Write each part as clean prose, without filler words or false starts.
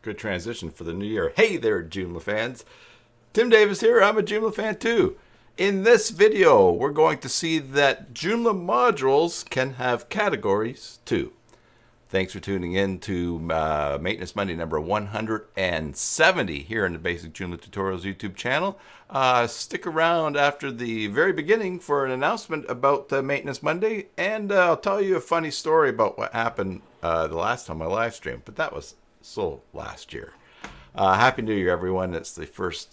Good transition for the new year. Hey there, Joomla fans. Tim Davis here. I'm a Joomla fan too. In this video, we're going to see that Joomla modules can have categories too. Thanks for tuning in to Maintenance Monday number 170 here in the Basic Joomla Tutorials YouTube channel. Stick around after the very beginning for an announcement about Maintenance Monday, and I'll tell you a funny story about what happened the last time I live streamed, but that was last year. Happy New Year, everyone. It's the first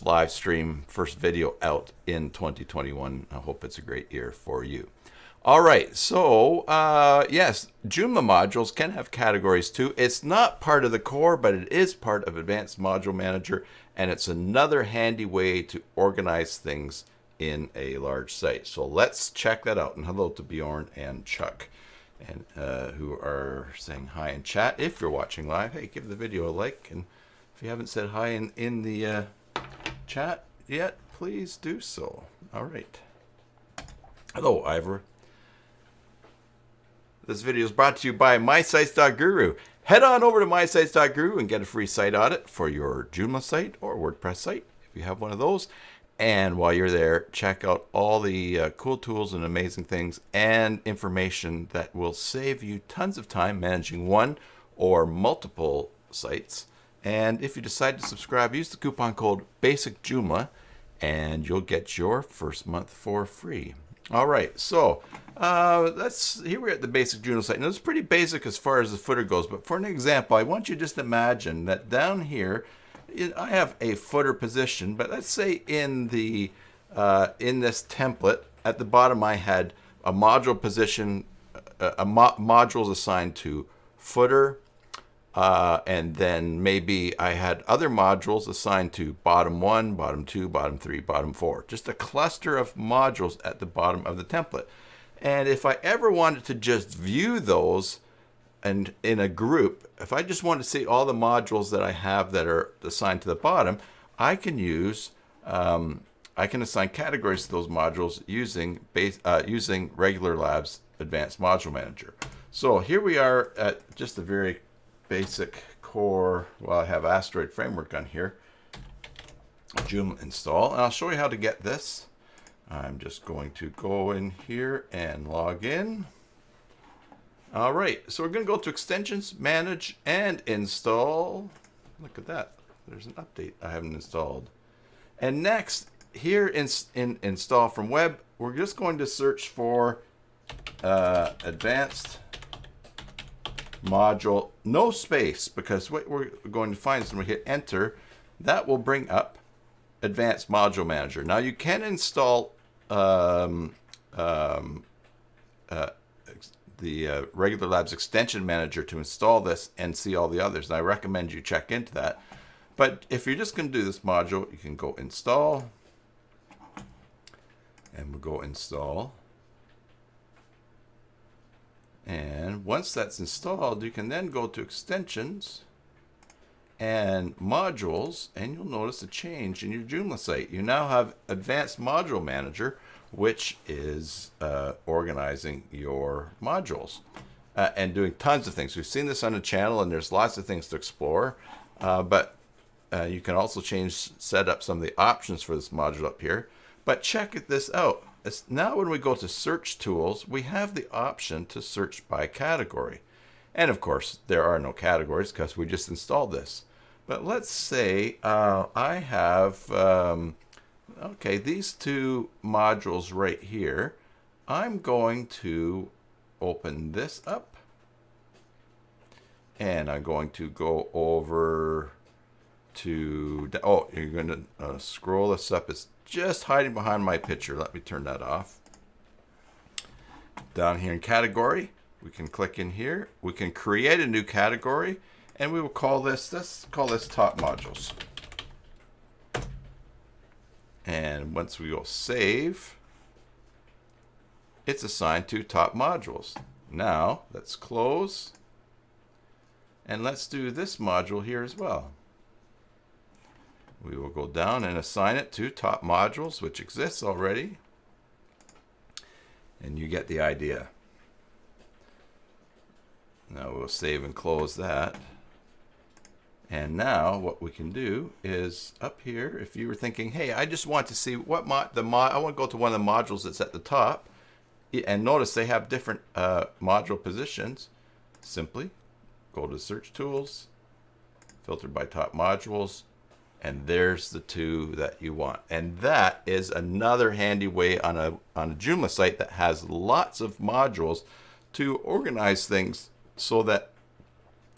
live stream, first video out in 2021. I hope it's a great year for you. All right, so yes, Joomla modules can have categories too. It's not part of the core, but it is part of Advanced Module Manager, and it's another handy way to organize things in a large site. So let's check that out. And hello to Bjorn and Chuck, and who are saying hi in chat. If you're watching live, hey, give the video a like, and if you haven't said hi in the chat yet, please do so. All right. Hello, Ivor. This video is brought to you by mysites.guru. Head on over to mysites.guru and get a free site audit for your Joomla site or WordPress site, if you have one of those. And while you're there, check out all the cool tools and amazing things and information that will save you tons of time managing one or multiple sites. And if you decide to subscribe, use the coupon code BASICJoomla and you'll get your first month for free. All right, so here we're at the basic Joomla site. Now, it's pretty basic as far as the footer goes, but for an example, I want you to just imagine that down here, I have a footer position, but let's say in this template, at the bottom I had a module position, modules assigned to footer, and then maybe I had other modules assigned to bottom 1, bottom 2, bottom 3, bottom 4. Just a cluster of modules at the bottom of the template. And if I ever wanted to just view those and in a group, if I just want to see all the modules that I have that are assigned to the bottom, I can use I can assign categories to those modules using Regular Labs Advanced Module Manager. So here we are at just the very basic core. Well, I have Asteroid Framework on here, Joomla install, and I'll show you how to get this. I'm just going to go in here and log in. All right, so we're going to go to Extensions, Manage, and Install. Look at that. There's an update I haven't installed. And next, here in Install from Web, we're just going to search for Advanced Module, no space, because what we're going to find is when we hit Enter, that will bring up Advanced Module Manager. Now, you can install the Regular Labs Extension Manager to install this and see all the others. And I recommend you check into that. But if you're just going to do this module, you can go Install. And we'll go Install. And once that's installed, you can then go to Extensions and Modules, and you'll notice a change in your Joomla site. You now have Advanced Module Manager, which is organizing your modules and doing tons of things. We've seen this on the channel, and there's lots of things to explore, but you can also set up some of the options for this module up here. But check this out. Now when we go to Search Tools, we have the option to search by category. And of course, there are no categories because we just installed this. But let's say I have, okay, these two modules right here. I'm going to open this up. And I'm going to go over to, oh, you're going to scroll this up. It's just hiding behind my picture. Let me turn that off. Down here in category, we can click in here. We can create a new category, and we will call this, let's call this Top Modules. And once we go Save, it's assigned to Top Modules. Now, let's close, and let's do this module here as well. We will go down and assign it to Top Modules, which exists already. And you get the idea. Now we'll save and close that. And now what we can do is up here, if you were thinking, hey, I just want to see what I want to go to one of the modules that's at the top, and notice they have different module positions. Simply go to search tools, filter by top modules, and there's the two that you want. And that is another handy way on a Joomla site that has lots of modules to organize things, so that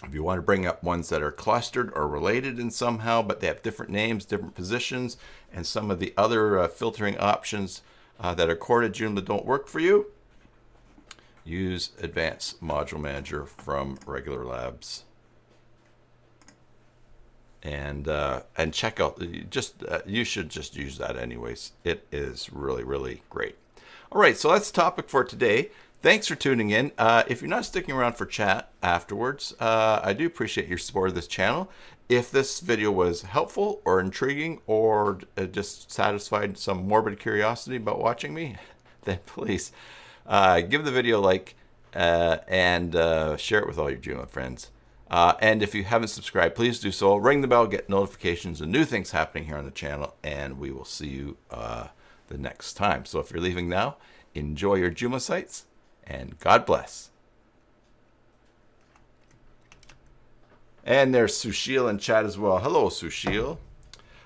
if you want to bring up ones that are clustered or related in somehow, but they have different names, different positions, and some of the other filtering options that are core to Joomla don't work for you, use Advanced Module Manager from Regular Labs. And check out, you should just use that anyways. It is really, really great. All right, so that's the topic for today. Thanks for tuning in. If you're not sticking around for chat afterwards, I do appreciate your support of this channel. If this video was helpful or intriguing, or just satisfied some morbid curiosity about watching me, then please give the video a like and share it with all your Joomla friends. And if you haven't subscribed, please do so. Ring the bell, get notifications of new things happening here on the channel, and we will see you the next time. So if you're leaving now, enjoy your Joomla sites, and God bless. And there's Sushil in chat as well. Hello, Sushil.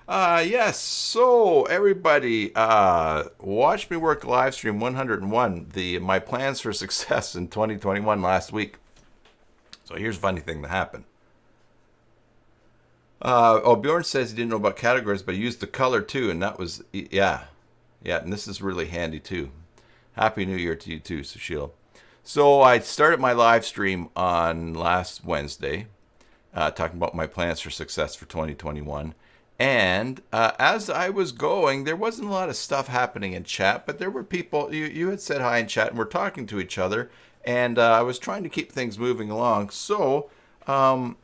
Yes, so everybody, watch me work live stream 101, my plans for success in 2021 last week. So here's a funny thing that happened. Bjorn says he didn't know about categories, but he used the color too, and that was, yeah, and this is really handy too. Happy New Year to you too, Sushil. So I started my live stream on last Wednesday, talking about my plans for success for 2021. And as I was going, there wasn't a lot of stuff happening in chat, but there were people, you had said hi in chat, and we're talking to each other. And I was trying to keep things moving along. So I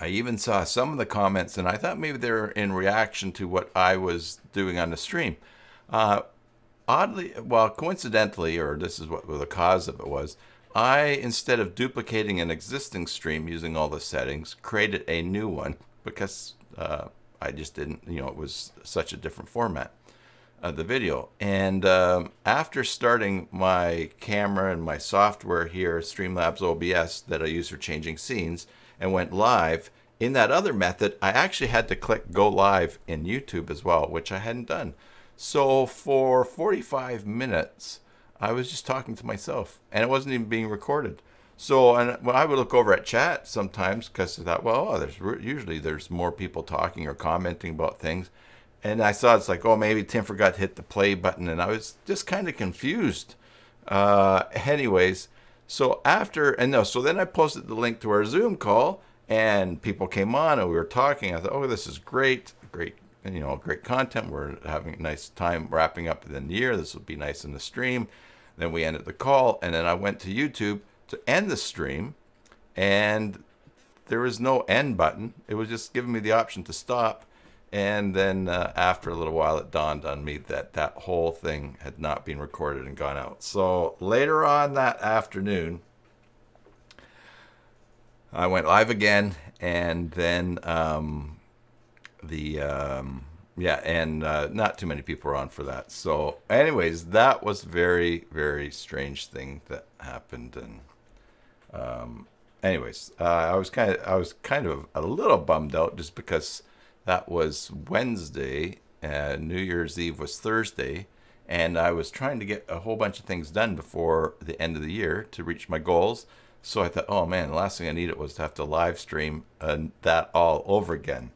even saw some of the comments, and I thought maybe they're in reaction to what I was doing on the stream. Oddly, well, coincidentally, or this is what the cause of it was, I, instead of duplicating an existing stream using all the settings, created a new one because I just didn't, it was such a different format of the video. And after starting my camera and my software here, Streamlabs OBS, that I use for changing scenes, and went live, in that other method, I actually had to click go live in YouTube as well, which I hadn't done. So for 45 minutes, I was just talking to myself, and it wasn't even being recorded. So, and when I would look over at chat sometimes, because I thought, well, usually there's more people talking or commenting about things. And I saw it's like, oh, maybe Tim forgot to hit the play button, and I was just kind of confused. Anyways, so so then I posted the link to our Zoom call, and people came on, and we were talking. I thought, oh, this is great content. We're having a nice time wrapping up the year. This will be nice in the stream. Then we ended the call, and then I went to YouTube to end the stream, and there was no end button. It was just giving me the option to stop. And then after a little while, it dawned on me that that whole thing had not been recorded and gone out. So later on that afternoon, I went live again, and then not too many people were on for that. So anyways, that was very, very strange thing that happened. And I was kind of a little bummed out, just because that was Wednesday, New Year's Eve was Thursday, and I was trying to get a whole bunch of things done before the end of the year to reach my goals. So I thought, oh man, the last thing I needed was to have to live stream that all over again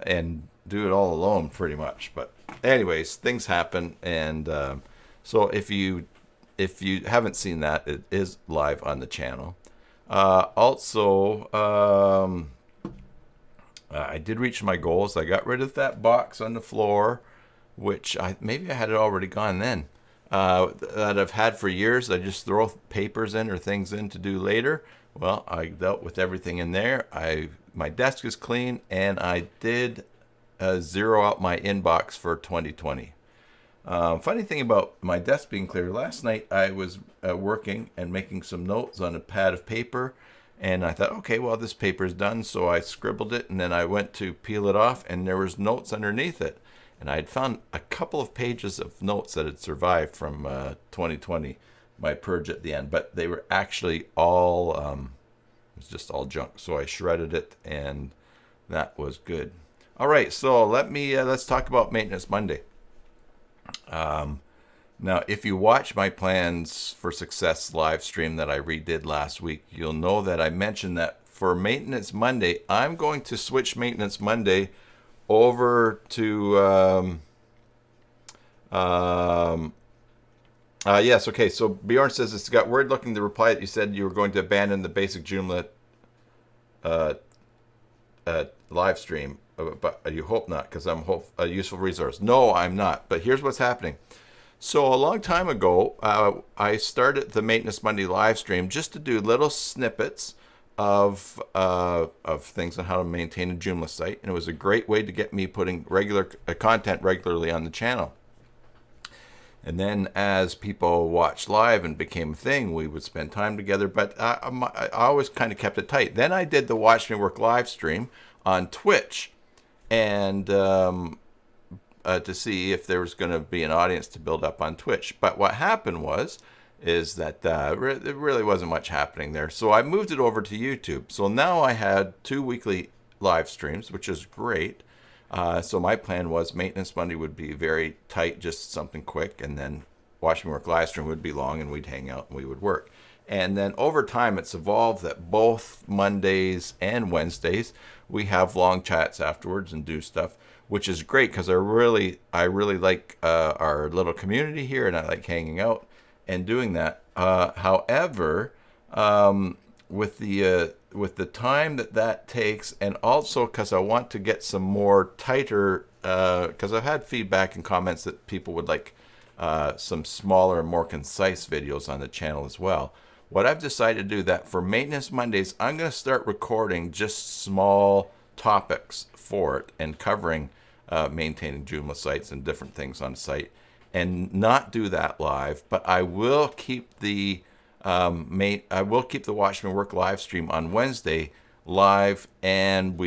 and do it all alone pretty much. But anyways, things happen. And so if you haven't seen that, it is live on the channel. I did reach my goals. I got rid of that box on the floor, which maybe I had it already gone then, that I've had for years. I just throw papers in or things in to do later. Well, I dealt with everything in there. My desk is clean, and I did zero out my inbox for 2020. Funny thing about my desk being clear, last night I was working and making some notes on a pad of paper, And I thought, okay, well, this paper's done. So I scribbled it, and then I went to peel it off, and there was notes underneath it. And I had found a couple of pages of notes that had survived from 2020, my purge at the end. But they were actually all, it was just all junk. So I shredded it, and that was good. All right, so let's talk about Maintenance Monday. Now, if you watch my Plans for Success live stream that I redid last week, you'll know that I mentioned that for Maintenance Monday, I'm going to switch Maintenance Monday over to yes, okay. So Bjorn says it's got weird looking the reply that you said you were going to abandon the basic Joomla live stream, but you hope not, because I'm a useful resource. No, I'm not. But here's what's happening. So a long time ago, I started the Maintenance Monday live stream just to do little snippets of things on how to maintain a Joomla site, and it was a great way to get me putting regular content regularly on the channel. And then as people watched live and became a thing, we would spend time together, but I always kind of kept it tight. Then I did the Watch Me Work live stream on Twitch, and to see if there was going to be an audience to build up on Twitch. But what happened is that there really wasn't much happening there. So I moved it over to YouTube. So now I had 2 weekly live streams, which is great. So my plan was Maintenance Monday would be very tight, just something quick, and then Watch Me Work live stream would be long, and we'd hang out and we would work. And then over time, it's evolved that both Mondays and Wednesdays we have long chats afterwards and do stuff, which is great because I really like our little community here, and I like hanging out and doing that. However, with the time that takes, and also because I want to get some more tighter, because I've had feedback and comments that people would like some smaller and more concise videos on the channel as well. What I've decided to do that for Maintenance Mondays, I'm going to start recording just small topics for it and covering maintaining Joomla sites and different things on site, and not do that live. But I will keep the Watch Me Work live stream on Wednesday live, and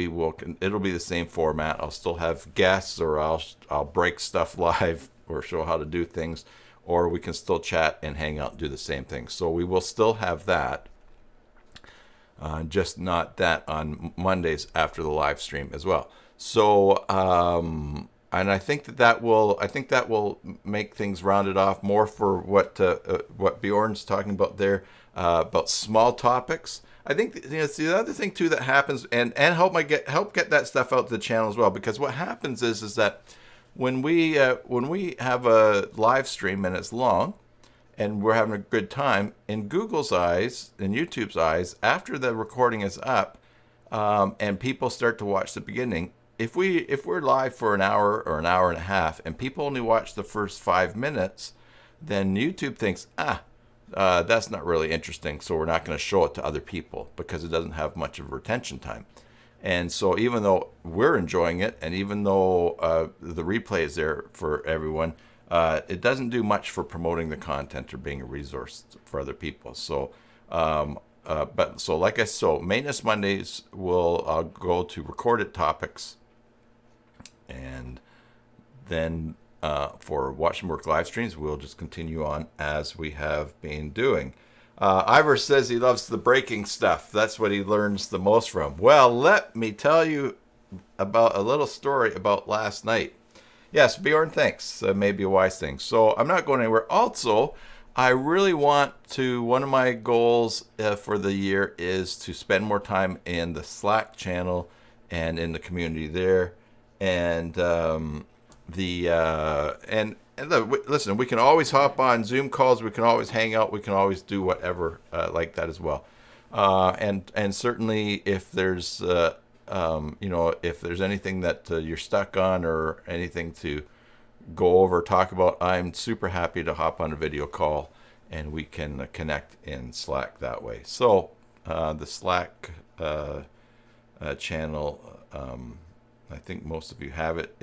it'll be the same format. I'll still have guests, or I'll break stuff live or show how to do things, or we can still chat and hang out and do the same thing. So we will still have that, just not that on Mondays after the live stream as well. So and I think that will make things rounded off more for what Bjorn's talking about there, about small topics. I think it's the other thing too that happens, and help get that stuff out to the channel as well, because what happens is that when we have a live stream and it's long and we're having a good time, in Google's eyes and YouTube's eyes, after the recording is up, and people start to watch the beginning, if we're live for an hour or an hour and a half and people only watch the first 5 minutes, then YouTube thinks, that's not really interesting, so we're not going to show it to other people because it doesn't have much of retention time. And so even though we're enjoying it, and even though the replay is there for everyone, it doesn't do much for promoting the content or being a resource for other people. So, Maintenance Mondays I'll go to recorded topics, and then for Watch Me Work live streams, we'll just continue on as we have been doing. Ivor says he loves the breaking stuff. That's what he learns the most from. Well, let me tell you about a little story about last night. Yes, Bjorn, thanks. Maybe a wise thing. So I'm not going anywhere. Also, I really want to, one of my goals for the year is to spend more time in the Slack channel and in the community there. And listen, we can always hop on Zoom calls. We can always hang out. We can always do whatever like that as well. And certainly if there's if there's anything that you're stuck on or anything to go over, talk about, I'm super happy to hop on a video call and we can connect in Slack that way. So the Slack channel, I think most of you have it.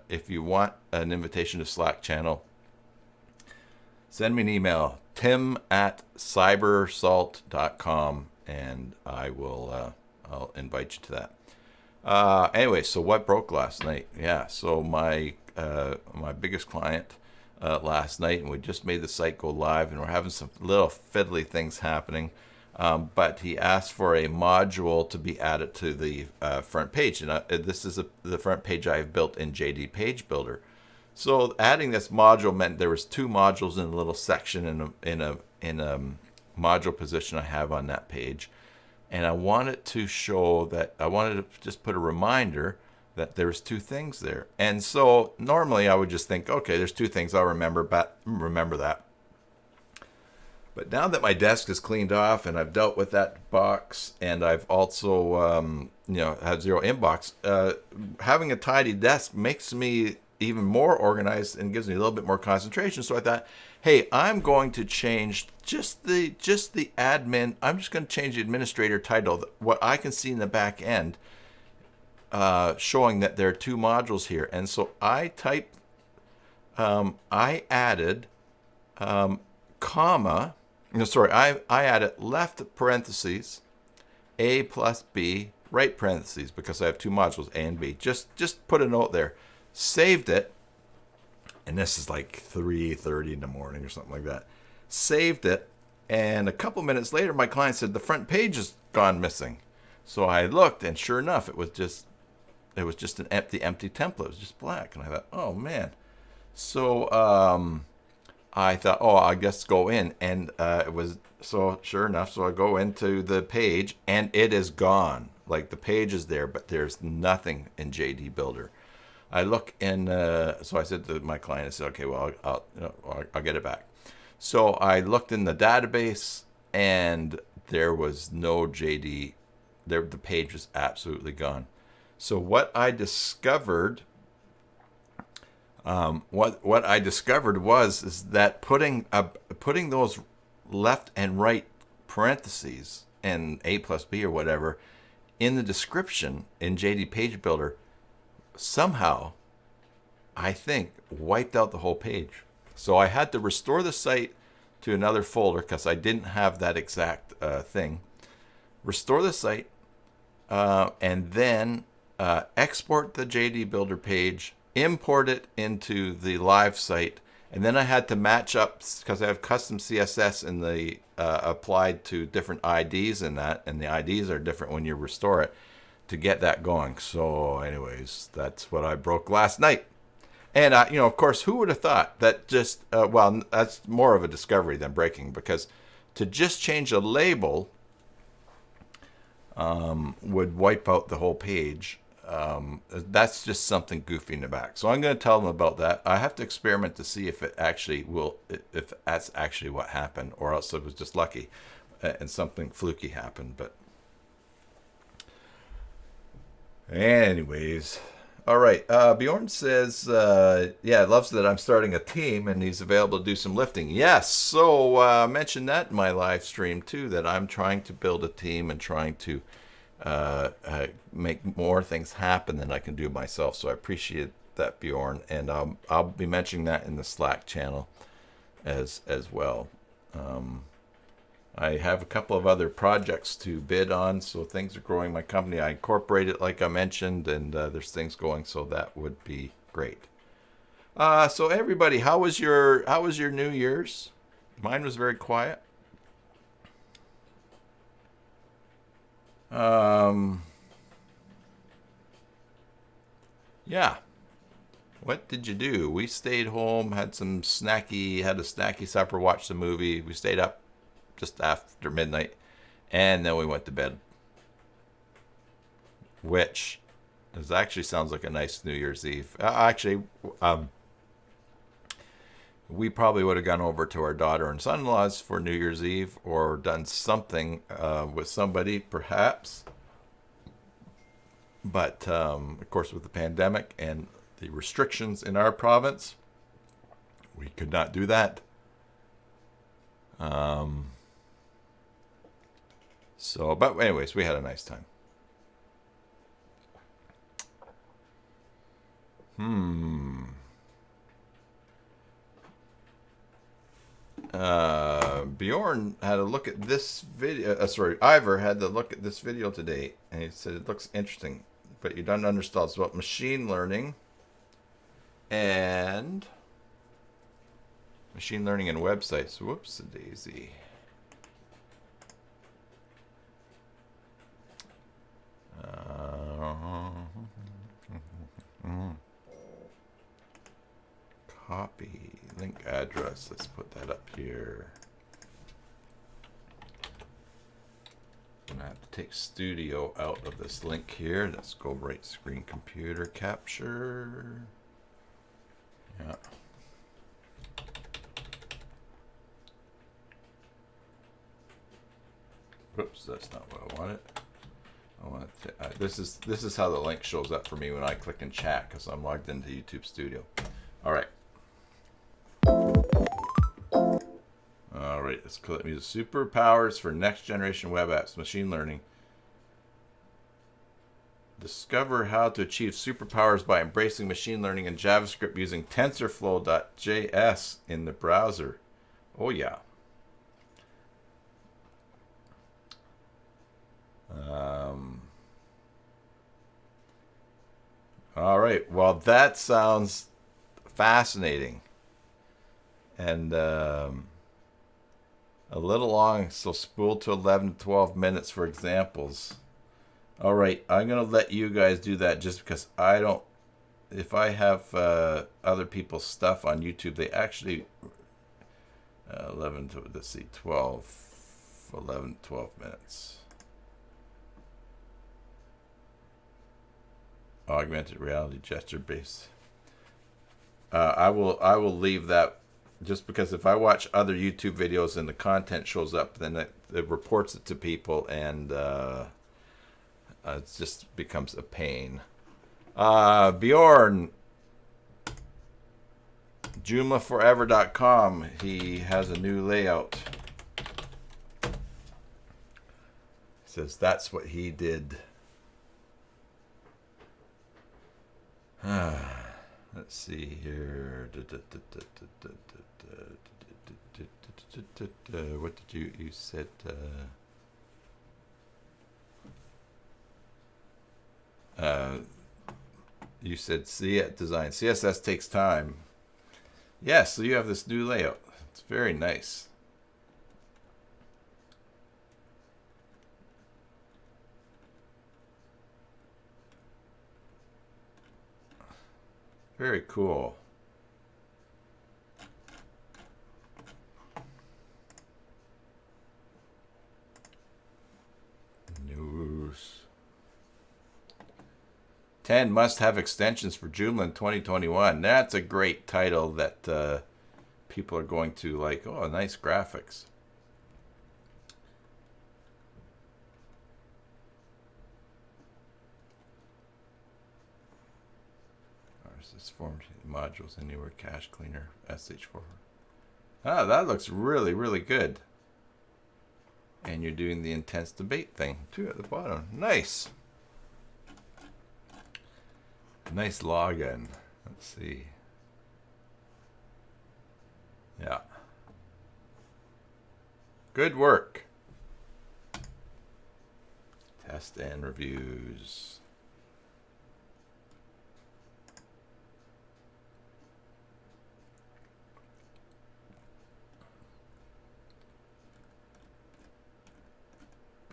If you want an invitation to Slack channel, send me an email, tim@cybersalt.com, and I'll invite you to that. Anyway, so what broke last night? Yeah, so my biggest client last night, and we just made the site go live, and we're having some little fiddly things happening. But he asked for a module to be added to the front page, and this is the front page I've built in JD Page Builder. So adding this module meant there was 2 modules in a little section in a module position I have on that page. And I wanted to show that, I wanted to just put a reminder that there's 2 things there. And so normally I would just think, okay, there's 2 things, I'll remember that. But now that my desk is cleaned off and I've dealt with that box, and I've also had 0 inbox, having a tidy desk makes me even more organized and gives me a little bit more concentration. So I thought, hey, I'm going to change just the admin. I'm just going to change the administrator title, what I can see in the back end, showing that there are 2 modules here. And so I added I added left parentheses A plus B right parentheses, because I have 2 modules, A and B. Just put a note there. Saved it, and this is like 3:30 in the morning or something like that. Saved it, and a couple minutes later, my client said the front page has gone missing. So I looked, and sure enough, it was just an empty template. It was just black, and I thought, oh man. So I thought, oh, I guess go in, and it was so sure enough. So I go into the page, and it is gone. Like the page is there, but there's nothing in JD Builder. I look in, so I said to my client, I said, okay, well, I'll get it back. So I looked in the database, and there was no JD. The page was absolutely gone. So what I discovered, is that putting those left and right parentheses and A plus B or whatever in the description in JD Page Builder somehow, I think, wiped out the whole page. So I had to restore the site to another folder because I didn't have that exact thing. Restore the site, and then export the JD Builder page, import it into the live site, and then I had to match up, because I have custom CSS in the applied to different IDs in that, and the IDs are different when you restore it, to get that going. So anyways, that's what I broke last night. And of course, who would have thought that just well, that's more of a discovery than breaking, because to just change a label would wipe out the whole page. That's just something goofy in the back. So I'm going to tell them about that. I have to experiment to see if if that's actually what happened, or else it was just lucky and something fluky happened. But anyways, all right. Bjorn says, loves that I'm starting a team, and he's available to do some lifting. Yes. So I mentioned that in my live stream too, that I'm trying to build a team and trying to make more things happen than I can do myself. So I appreciate that, Bjorn, and I'll be mentioning that in the Slack channel as well. I have a couple of other projects to bid on, so things are growing. My company, I incorporated, like I mentioned, and there's things going, so that would be great. So everybody, how was your New Year's? Mine was very quiet. Yeah. What did you do? We stayed home, had a snacky supper, watched a movie. We stayed up just after midnight, and then we went to bed. Which actually sounds like a nice New Year's Eve. We probably would have gone over to our daughter and son-in-law's for New Year's Eve, or done something with somebody, perhaps. But, of course, with the pandemic and the restrictions in our province, we could not do that. But anyways, we had a nice time. Bjorn had a look at this video. Sorry, Ivor had to look at this video today, and he said it looks interesting, but you don't understand. It's about machine learning and websites. Whoops, a daisy. Copy link address. Let's put that up here. I'm gonna have to take Studio out of this link here. Let's go right screen computer capture. Yeah. Oops, that's not what I wanted. I want to, this is how the link shows up for me when I click in chat because I'm logged into YouTube Studio. All right. All right, let's click me the superpowers for next generation web apps, machine learning. Discover how to achieve superpowers by embracing machine learning and JavaScript using TensorFlow.js in the browser. Oh yeah. All right. Well, that sounds fascinating and a little long, so spool to 11 to 12 minutes for examples. All right, I'm going to let you guys do that just because I don't, if I have other people's stuff on YouTube, they actually, 11 to, let's see, 11 to 12 minutes. Augmented reality gesture based. I will leave that just because if I watch other YouTube videos and the content shows up, then it reports it to people and it just becomes a pain. Bjorn, JoomlaForever.com, he has a new layout. He says that's what he did. Let's see here. What did you said? You said design. CSS takes time. Yes, so you have this new layout. It's very nice. Very cool. News. 10 must-have extensions for Joomla in 2021. That's a great title that people are going to like. Oh, nice graphics. This form modules anywhere cache cleaner sh4. Ah, that looks really, really good. And you're doing the intense debate thing too at the bottom. Nice. Nice login. Let's see. Yeah. Good work. Test and reviews.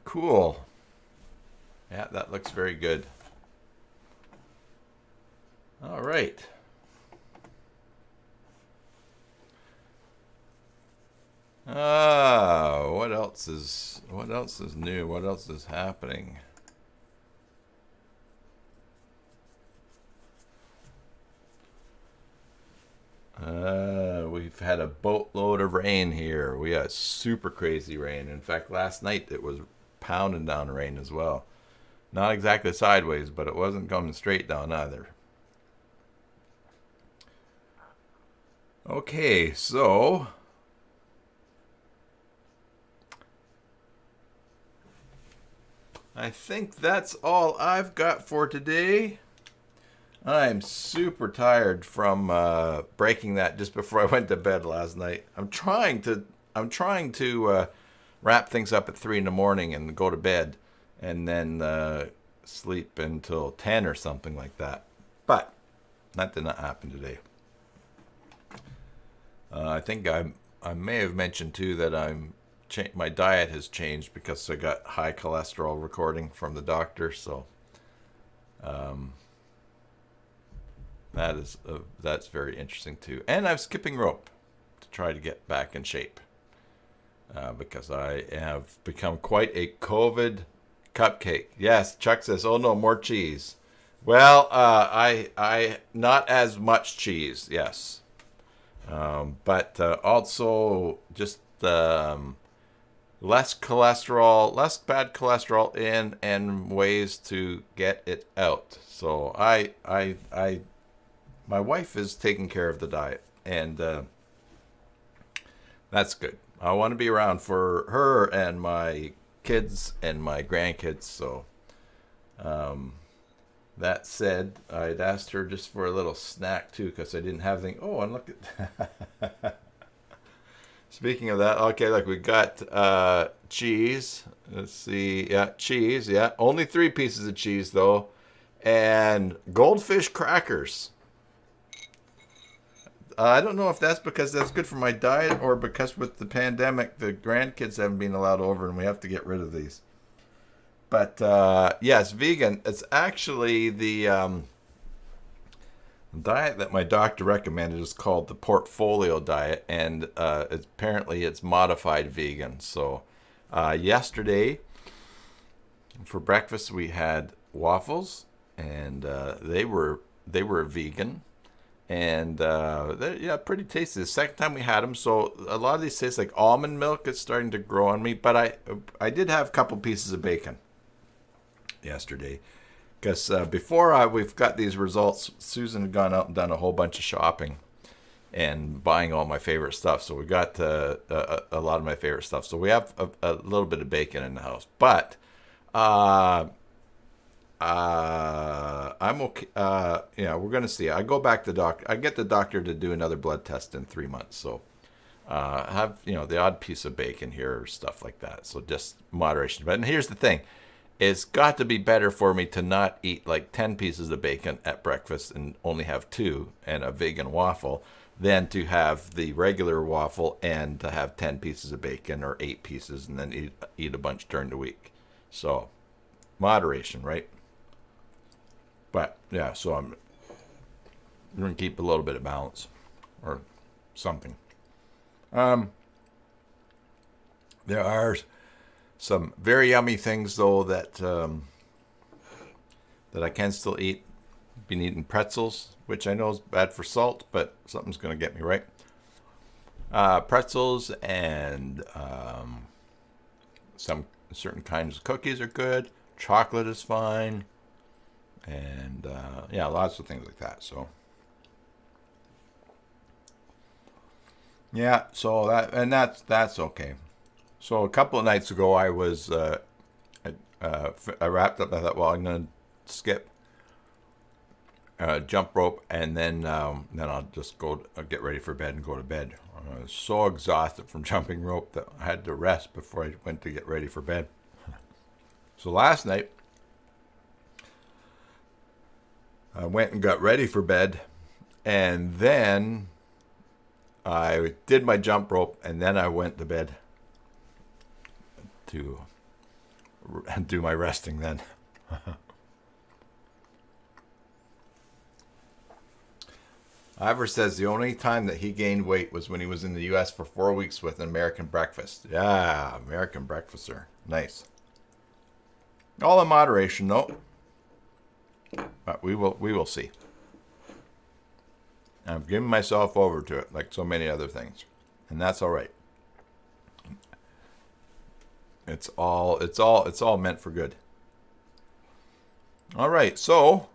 Cool. Yeah, that looks very good. All right. What else is new? What else is happening? We've had a boatload of rain here. We had super crazy rain. In fact, last night it was pounding down rain as well. Not exactly sideways, but it wasn't coming straight down either. Okay, so I think that's all I've got for today. I'm super tired from breaking that just before I went to bed last night. I'm trying to wrap things up at 3 in the morning and go to bed, and then sleep until 10 or something like that. But that did not happen today. I think I may have mentioned too that my diet has changed because I got high cholesterol recording from the doctor. So that's very interesting too. And I'm skipping rope to try to get back in shape because I have become quite a COVID cupcake. Yes, Chuck says, "Oh no, more cheese." Well, I not as much cheese. Yes. But also just less cholesterol, less bad cholesterol in, and ways to get it out. So my wife is taking care of the diet, and that's good. I want to be around for her and my kids and my grandkids. So that said, I'd asked her just for a little snack too because I didn't have anything. Oh, and look at Speaking of that, okay, look, we got cheese. Let's see. Yeah, cheese. Yeah, only 3 pieces of cheese though, and goldfish crackers. I don't know if that's because that's good for my diet or because with the pandemic, the grandkids haven't been allowed over and we have to get rid of these. But yes, vegan. It's actually the diet that my doctor recommended is called the portfolio diet, and apparently it's modified vegan. So yesterday for breakfast we had waffles, and they were vegan, and they're pretty tasty. The second time we had them, so a lot of these taste like almond milk. It's starting to grow on me, but I did have a couple pieces of bacon yesterday. Because before we've got these results, Susan had gone out and done a whole bunch of shopping and buying all my favorite stuff. So we got a lot of my favorite stuff. So we have a little bit of bacon in the house. But I'm okay. Yeah, we're going to see. I go back to the doctor. I get the doctor to do another blood test in 3 months. So have, the odd piece of bacon here or stuff like that. So just moderation. But here's the thing. It's got to be better for me to not eat like 10 pieces of bacon at breakfast and only have 2 and a vegan waffle than to have the regular waffle and to have 10 pieces of bacon or 8 pieces and then eat a bunch during the week. So moderation, right? But yeah, so I'm going to keep a little bit of balance or something. There are some very yummy things though that I can still eat. Been eating pretzels, which I know is bad for salt, but something's going to get me right. Pretzels and some certain kinds of cookies are good. Chocolate is fine, and yeah, lots of things like that. So yeah, so that's okay. So a couple of nights ago, I was I wrapped up. I thought, well, I'm gonna skip jump rope, and then I'll just get ready for bed and go to bed. I was so exhausted from jumping rope that I had to rest before I went to get ready for bed. So last night, I went and got ready for bed, and then I did my jump rope, and then I went to bed to do my resting then. Ivor says the only time that he gained weight was when he was in the U.S. for 4 weeks with an American breakfast. Yeah, American breakfaster. Nice. All in moderation, though. But we will see. I've given myself over to it, like so many other things, and that's all right. It's all meant for good. All right, so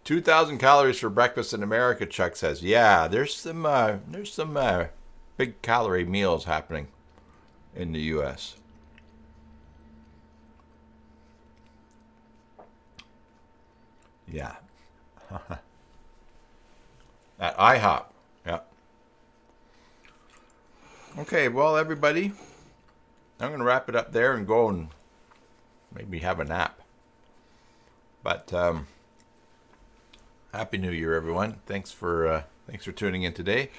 2,000 calories for breakfast in America, Chuck says. Yeah, there's some big calorie meals happening in the U.S. Yeah. At IHOP. Yeah. Okay, well, everybody, I'm going to wrap it up there and go and maybe have a nap. But Happy New Year, everyone. Thanks for tuning in today.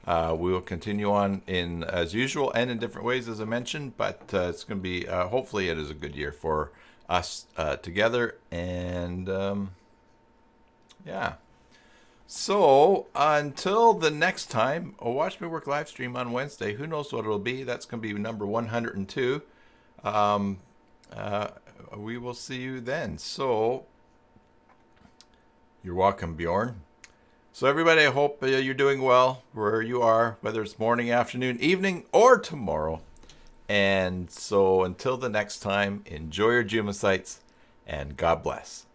We will continue on in as usual and in different ways, as I mentioned. But it's going to be hopefully it is a good year for us together. And yeah. So until the next time, Watch Me Work live stream on Wednesday. Who knows what it'll be? That's going to be number 102. We will see you then. So you're welcome, Bjorn. So everybody, I hope you're doing well where you are, whether it's morning, afternoon, evening, or tomorrow. And so until the next time, enjoy your Joomla sites, and God bless.